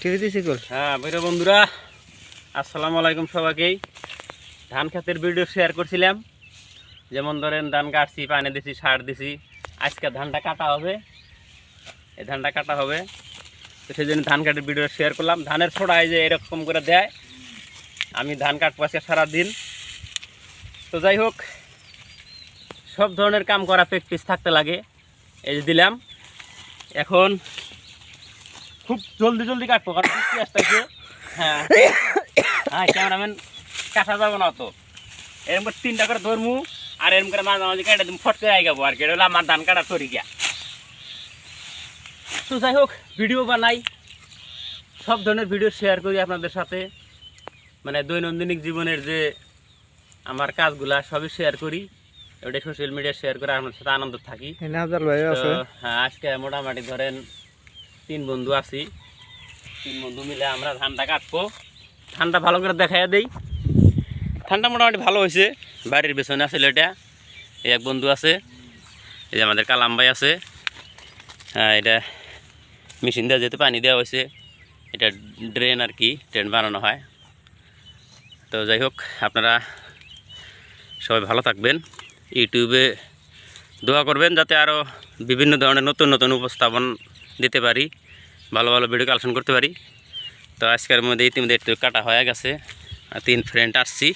হ্যাঁ বৈরা বন্ধুরা, আসসালামু আলাইকুম সবাইকেই। ধান ক্ষেতের ভিডিও শেয়ার করছিলাম, যেমন ধরেন ধান কাটছি, পানি দিছি, সার দিছি। আজকে ধানটা কাটা হবে, এই ধানটা কাটা হবে, তো সেই জন্য ধান কাটার ভিডিও শেয়ার করলাম। ধানের ছোড়ায় যে এরকম করে দেয়, আমি ধান কাটবো আজকে সারাদিন। তো যাই হোক, সব ধরনের কাম করা প্র্যাকটিস থাকতে লাগে। এই যে দিলাম, এখন খুব জলদি জলদি কাটবো, কারণ বৃষ্টি আসতেছে। হ্যাঁ হ্যাঁ, ক্যামেরাম্যান কাটা যাবো না তো, এরকম করে 3টা করে ধরমু, আর এরকম করে মাঝে মাঝে কেটে তুমি ফট করে আইগাবো, আর কেটে হলো আমার ধান কাটা তরি গিয়া। তো যাই হোক, ভিডিও বানাই, সব ধরনের ভিডিও শেয়ার করি আপনাদের সাথে, মানে দৈনন্দিন জীবনের যে আমার কাজগুলা সবই শেয়ার করি, ওটা সোশ্যাল মিডিয়া শেয়ার করে আপনার সাথে আনন্দ থাকি। হ্যাঁ, আজকে মোটামুটি ধরেন 3 বন্ধু আছি, 3 বন্ধু মিলে আমরা ধানটা কাটবো। ধানটা ভালো করে দেখাইয়া দেই। ধানটা মোটামুটি ভালো হয়েছে, বাড়ির পেছনে আছে এটা। এই এক বন্ধু আছে, এই যে আমাদের কালাম ভাই আছে। হ্যাঁ, এটা মেশিন দেওয়া যেহেতু পানি দেওয়া হয়েছে, এটা ড্রেন আর কি, ড্রেন বানানো হয়। তো যাই হোক, আপনারা সবাই ভালো থাকবেন, ইউটিউবে দোয়া করবেন যাতে আরও বিভিন্ন ধরনের নতুন নতুন উপস্থাপন দিতে পারি, ভালো ভালো ভিডিও কালেকশন করতে পারি। তো আজকের মধ্যে ইতিমধ্যে একটু কাটা হয়ে গেছে, আর 3 ফ্রেন্ড আসছি।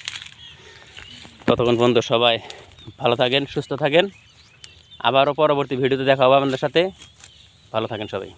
ততক্ষণ পর্যন্ত সবাই ভালো থাকেন, সুস্থ থাকেন। আবারও পরবর্তী ভিডিওতে দেখা হবে আপনাদের সাথে। ভালো থাকেন সবাই।